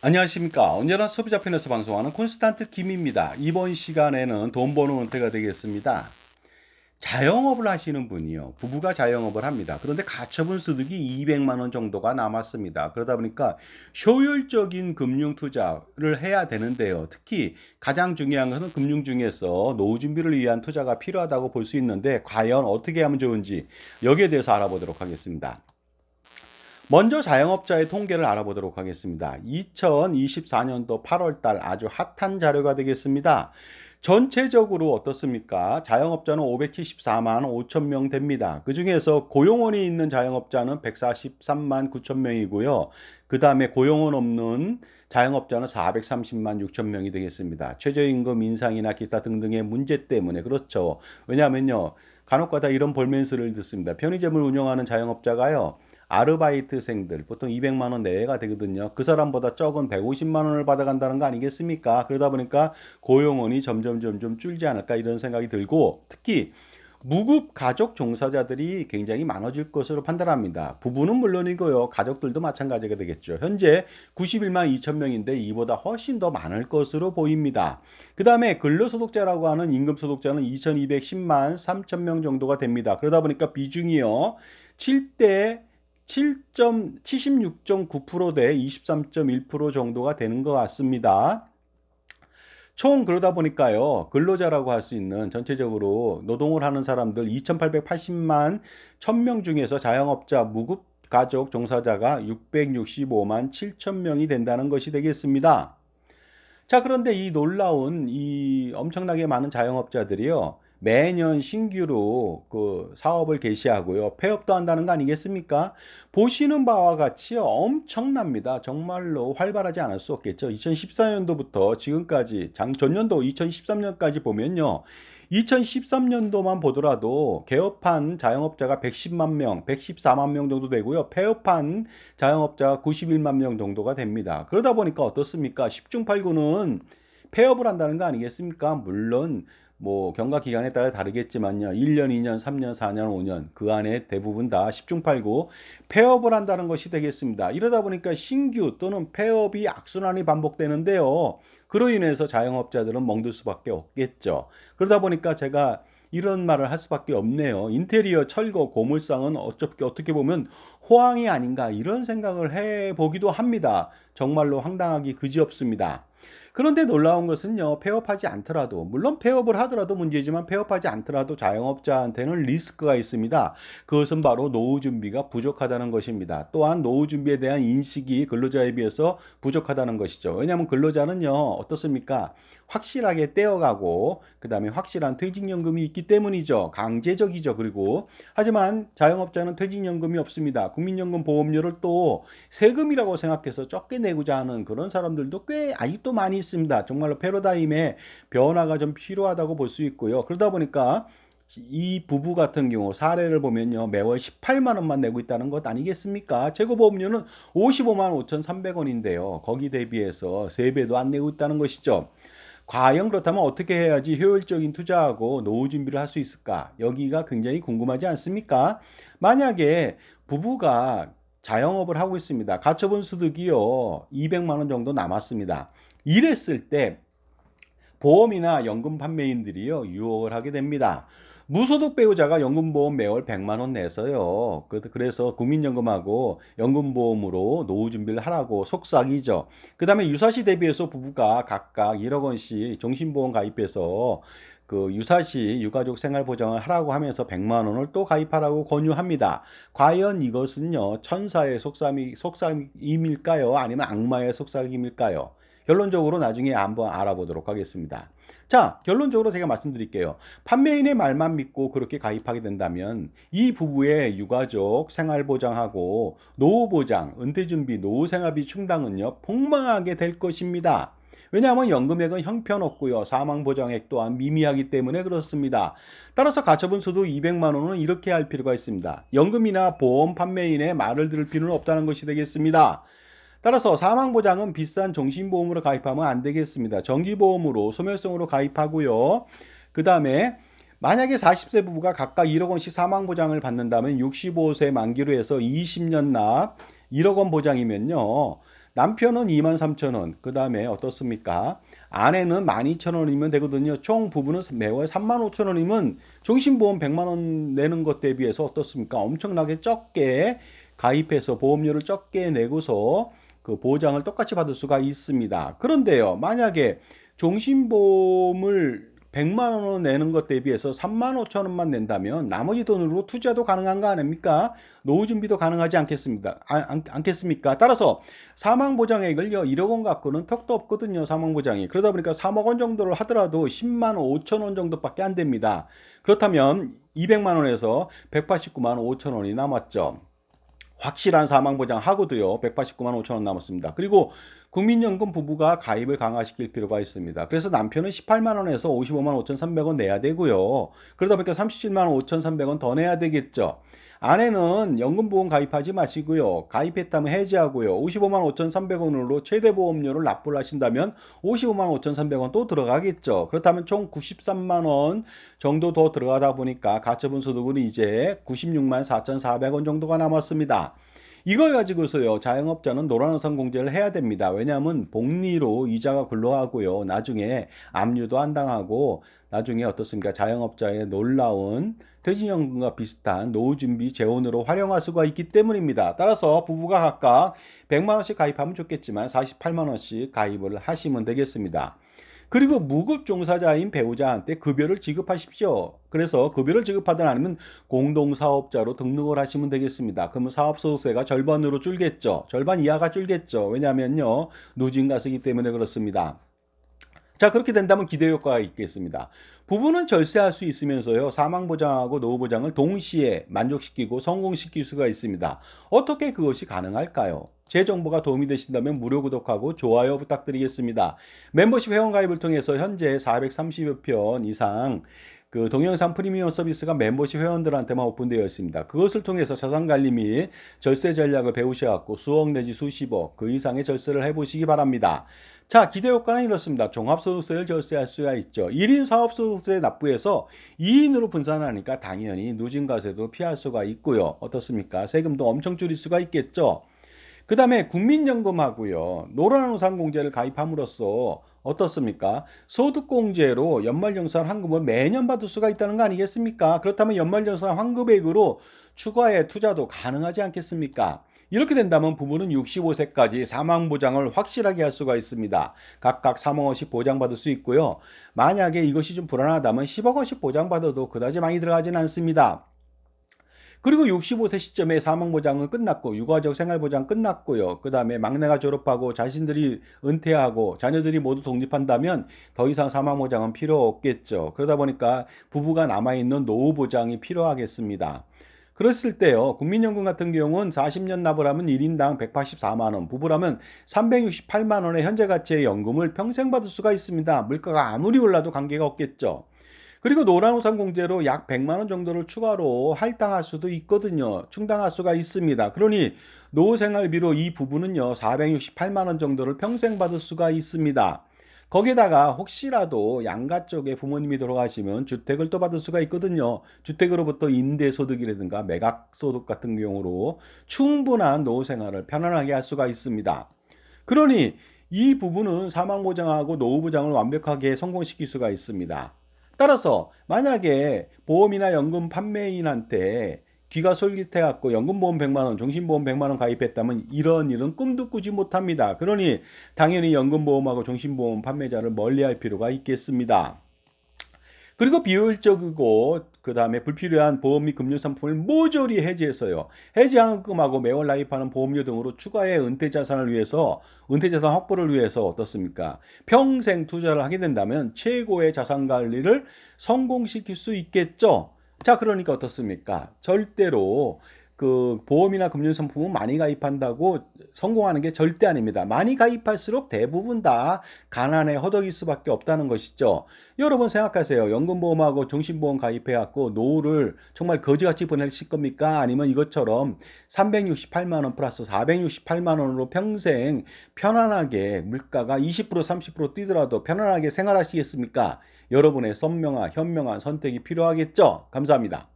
안녕하십니까. 언제나 소비자 편에서 방송하는 콘스탄트 김입니다. 이번 시간에는 돈 버는 은퇴가 되겠습니다. 자영업을 하시는 분이요. 부부가 자영업을 합니다. 그런데 가처분 소득이 200만 원 정도가 남았습니다. 그러다 보니까 효율적인 금융 투자를 해야 되는데요. 특히 가장 중요한 것은 금융 중에서 노후 준비를 위한 투자가 필요하다고 볼 수 있는데 과연 어떻게 하면 좋은지 여기에 대해서 알아보도록 하겠습니다. 먼저 자영업자의 통계를 알아보도록 하겠습니다. 2024년도 8월 달 아주 핫한 자료가 되겠습니다. 전체적으로 어떻습니까? 자영업자는 574만 5천 명 됩니다. 그 중에서 고용원이 있는 자영업자는 143만 9천 명이고요. 그 다음에 고용원 없는 자영업자는 430만 6천 명이 되겠습니다. 최저임금 인상이나 기타 등등의 문제 때문에 그렇죠. 왜냐하면요. 간혹가다 이런 볼멘스를 듣습니다. 편의점을 운영하는 자영업자가요. 아르바이트생들 보통 200만 원 내외가 되거든요. 그 사람보다 적은 150만 원을 받아간다는 거 아니겠습니까? 그러다 보니까 고용원이 점점 줄지 않을까 이런 생각이 들고 특히 무급 가족 종사자들이 굉장히 많아질 것으로 판단합니다. 부부는 물론이고요. 가족들도 마찬가지가 되겠죠. 현재 91만 2천 명인데 이보다 훨씬 더 많을 것으로 보입니다. 그 다음에 근로소득자라고 하는 임금소득자는 2210만 3천 명 정도가 됩니다. 그러다 보니까 비중이요. 7대 76.9% 대 23.1% 정도가 되는 것 같습니다. 총 그러다 보니까요. 근로자라고 할 수 있는 전체적으로 노동을 하는 사람들 2,880만 1,000명 중에서 자영업자 무급 가족 종사자가 665만 7천 명이 된다는 것이 되겠습니다. 자, 그런데 이 놀라운 이 엄청나게 많은 자영업자들이요. 매년 신규로 그 사업을 개시하고요. 폐업도 한다는 거 아니겠습니까? 보시는 바와 같이 엄청납니다. 정말로 활발하지 않을 수 없겠죠. 2014년도부터 지금까지 전년도 2013년까지 보면요. 2013년도만 보더라도 개업한 자영업자가 110만 명, 114만 명 정도 되고요. 폐업한 자영업자가 91만 명 정도가 됩니다. 그러다 보니까 어떻습니까? 10중 8구는 폐업을 한다는 거 아니겠습니까? 물론 뭐 경과 기간에 따라 다르겠지만요. 1년, 2년, 3년, 4년, 5년 그 안에 대부분 다 10중 8구 폐업을 한다는 것이 되겠습니다. 이러다 보니까 신규 또는 폐업이 악순환이 반복되는데요. 그로 인해서 자영업자들은 멍들 수밖에 없겠죠. 그러다 보니까 제가 이런 말을 할 수밖에 없네요. 인테리어, 철거, 고물상은 어떻게 보면 호황이 아닌가 이런 생각을 해보기도 합니다. 정말로 황당하기 그지없습니다. 그런데 놀라운 것은요, 폐업하지 않더라도, 물론 폐업을 하더라도 문제지만 폐업하지 않더라도 자영업자한테는 리스크가 있습니다. 그것은 바로 노후 준비가 부족하다는 것입니다. 또한 노후 준비에 대한 인식이 근로자에 비해서 부족하다는 것이죠. 왜냐하면 근로자는요, 어떻습니까? 확실하게 떼어가고 그 다음에 확실한 퇴직연금이 있기 때문이죠. 강제적이죠. 그리고 하지만 자영업자는 퇴직연금이 없습니다. 국민연금 보험료를 또 세금이라고 생각해서 적게 내고자 하는 그런 사람들도 꽤 아직도 많이 있습니다. 정말로 패러다임의 변화가 좀 필요하다고 볼 수 있고요. 그러다 보니까 이 부부 같은 경우 사례를 보면요. 매월 18만 원만 내고 있다는 것 아니겠습니까? 최고보험료는 55만 5,300원인데요. 거기 대비해서 3배도 안 내고 있다는 것이죠. 과연 그렇다면 어떻게 해야지 효율적인 투자하고 노후 준비를 할 수 있을까? 여기가 굉장히 궁금하지 않습니까? 만약에 부부가 자영업을 하고 있습니다. 가처분 소득이요. 200만 원 정도 남았습니다. 이랬을 때 보험이나 연금 판매인들이요. 유혹을 하게 됩니다. 무소득 배우자가 연금보험 매월 100만 원 내서요. 그래서 국민연금하고 연금보험으로 노후 준비를 하라고 속삭이죠. 그 다음에 유사시 대비해서 부부가 각각 1억 원씩 종신보험 가입해서 그 유사시 유가족 생활보장을 하라고 하면서 100만 원을 또 가입하라고 권유합니다. 과연 이것은요, 천사의 속삭임일까요? 아니면 악마의 속삭임일까요? 결론적으로 나중에 한번 알아보도록 하겠습니다. 자, 결론적으로 제가 말씀드릴게요. 판매인의 말만 믿고 그렇게 가입하게 된다면 이 부부의 유가족 생활보장하고 노후보장, 은퇴준비, 노후생활비 충당은요, 폭망하게 될 것입니다. 왜냐하면 연금액은 형편없고요. 사망보장액 또한 미미하기 때문에 그렇습니다. 따라서 가처분 소득 200만 원은 이렇게 할 필요가 있습니다. 연금이나 보험 판매인의 말을 들을 필요는 없다는 것이 되겠습니다. 따라서 사망보장은 비싼 종신보험으로 가입하면 안 되겠습니다. 정기보험으로 소멸성으로 가입하고요. 그 다음에 만약에 40세 부부가 각각 1억 원씩 사망보장을 받는다면 65세 만기로 해서 20년 납 1억 원 보장이면요. 남편은 23,000원, 그 다음에 어떻습니까? 아내는 12,000원이면 되거든요. 총 부부는 매월 35,000원이면 종신보험 100만 원 내는 것 대비해서 어떻습니까? 엄청나게 적게 가입해서 보험료를 적게 내고서 그 보장을 똑같이 받을 수가 있습니다. 그런데요, 만약에 종신보험을 100만 원을 내는 것 대비해서 3만 5천 원만 낸다면 나머지 돈으로 투자도 가능한 거 아닙니까? 노후 준비도 가능하지 않겠습니다. 않겠습니까? 따라서 사망보장액을요, 1억 원 갖고는 턱도 없거든요, 사망보장이. 그러다 보니까 3억 원 정도를 하더라도 10만 5천 원 정도밖에 안 됩니다. 그렇다면 200만 원에서 189만 5천 원이 남았죠. 확실한 사망보장 하고도요, 189만 5천 원 남았습니다. 그리고 국민연금 부부가 가입을 강화시킬 필요가 있습니다. 그래서 남편은 18만 원에서 55만 5,300원 내야 되고요. 그러다 보니까 37만 5,300원 더 내야 되겠죠. 아내는 연금보험 가입하지 마시고요. 가입했다면 해지하고요. 55만 5,300원으로 최대 보험료를 납부를 하신다면 55만 5,300원 또 들어가겠죠. 그렇다면 총 93만 원 정도 더 들어가다 보니까 가처분 소득은 이제 96만 4,400원 정도가 남았습니다. 이걸 가지고서요, 자영업자는 노란우산 공제를 해야 됩니다. 왜냐하면 복리로 이자가 굴러가고요, 나중에 압류도 안 당하고, 나중에 어떻습니까? 자영업자의 놀라운 퇴직연금과 비슷한 노후준비 재원으로 활용할 수가 있기 때문입니다. 따라서 부부가 각각 100만 원씩 가입하면 좋겠지만 48만 원씩 가입을 하시면 되겠습니다. 그리고 무급 종사자인 배우자한테 급여를 지급하십시오. 그래서 급여를 지급하든 아니면 공동사업자로 등록을 하시면 되겠습니다. 그러면 사업소득세가 절반으로 줄겠죠. 절반 이하가 줄겠죠. 왜냐하면요, 누진가세이기 때문에 그렇습니다. 자, 그렇게 된다면 기대 효과가 있겠습니다. 부부는 절세할 수 있으면서요, 사망보장하고 노후보장을 동시에 만족시키고 성공시킬 수가 있습니다. 어떻게 그것이 가능할까요? 제 정보가 도움이 되신다면 무료 구독하고 좋아요 부탁드리겠습니다. 멤버십 회원가입을 통해서 현재 430여 편 이상 그 동영상 프리미엄 서비스가 멤버십 회원들한테만 오픈되어 있습니다. 그것을 통해서 자산관리 및 절세 전략을 배우셔갖고 수억 내지 수십억 그 이상의 절세를 해보시기 바랍니다. 자, 기대 효과는 이렇습니다. 종합소득세를 절세할 수가 있죠. 1인 사업소득세 납부해서 2인으로 분산하니까 당연히 누진과세도 피할 수가 있고요. 어떻습니까? 세금도 엄청 줄일 수가 있겠죠. 그 다음에 국민연금하고요, 노란우산공제를 가입함으로써 어떻습니까? 소득공제로 연말정산 환급을 매년 받을 수가 있다는 거 아니겠습니까? 그렇다면 연말정산 환급액으로 추가의 투자도 가능하지 않겠습니까? 이렇게 된다면 부부는 65세까지 사망보장을 확실하게 할 수가 있습니다. 각각 3억 원씩 보장받을 수 있고요. 만약에 이것이 좀 불안하다면 10억 원씩 보장받아도 그다지 많이 들어가지는 않습니다. 그리고 65세 시점에 사망보장은 끝났고 유가족 생활보장 끝났고요. 그 다음에 막내가 졸업하고 자신들이 은퇴하고 자녀들이 모두 독립한다면 더 이상 사망보장은 필요 없겠죠. 그러다 보니까 부부가 남아있는 노후보장이 필요하겠습니다. 그랬을 때요, 국민연금 같은 경우는 40년 납을 하면 1인당 184만 원, 부부라면 368만 원의 현재 가치의 연금을 평생 받을 수가 있습니다. 물가가 아무리 올라도 관계가 없겠죠. 그리고 노란우산 공제로 약 100만 원 정도를 추가로 할당할 수도 있거든요. 충당할 수가 있습니다. 그러니 노후생활비로 이 부분은요, 468만 원 정도를 평생 받을 수가 있습니다. 거기에다가 혹시라도 양가 쪽에 부모님이 돌아가시면 주택을 또 받을 수가 있거든요. 주택으로부터 임대소득이라든가 매각소득 같은 경우로 충분한 노후생활을 편안하게 할 수가 있습니다. 그러니 이 부분은 사망보장하고 노후보장을 완벽하게 성공시킬 수가 있습니다. 따라서 만약에 보험이나 연금 판매인한테 귀가 솔깃해갖고 연금보험 100만 원, 종신보험 100만 원 가입했다면 이런 일은 꿈도 꾸지 못합니다. 그러니 당연히 연금보험하고 종신보험 판매자를 멀리할 필요가 있겠습니다. 그리고 비효율적이고 그 다음에 불필요한 보험 및 금융 상품을 모조리 해지해서요, 해지환급하고 매월 납입하는 보험료 등으로 추가의 은퇴자산을 위해서, 은퇴자산 확보를 위해서 어떻습니까? 평생 투자를 하게 된다면 최고의 자산 관리를 성공시킬 수 있겠죠. 자, 그러니까 어떻습니까? 절대로 그 보험이나 금융상품은 많이 가입한다고 성공하는 게 절대 아닙니다. 많이 가입할수록 대부분 다 가난에 허덕일 수밖에 없다는 것이죠. 여러분 생각하세요. 연금보험하고 종신보험 가입해갖고 노후를 정말 거지같이 보내실 겁니까? 아니면 이것처럼 368만 원 플러스 468만 원으로 평생 편안하게 물가가 20% 30% 뛰더라도 편안하게 생활하시겠습니까? 여러분의 선명한 현명한 선택이 필요하겠죠. 감사합니다.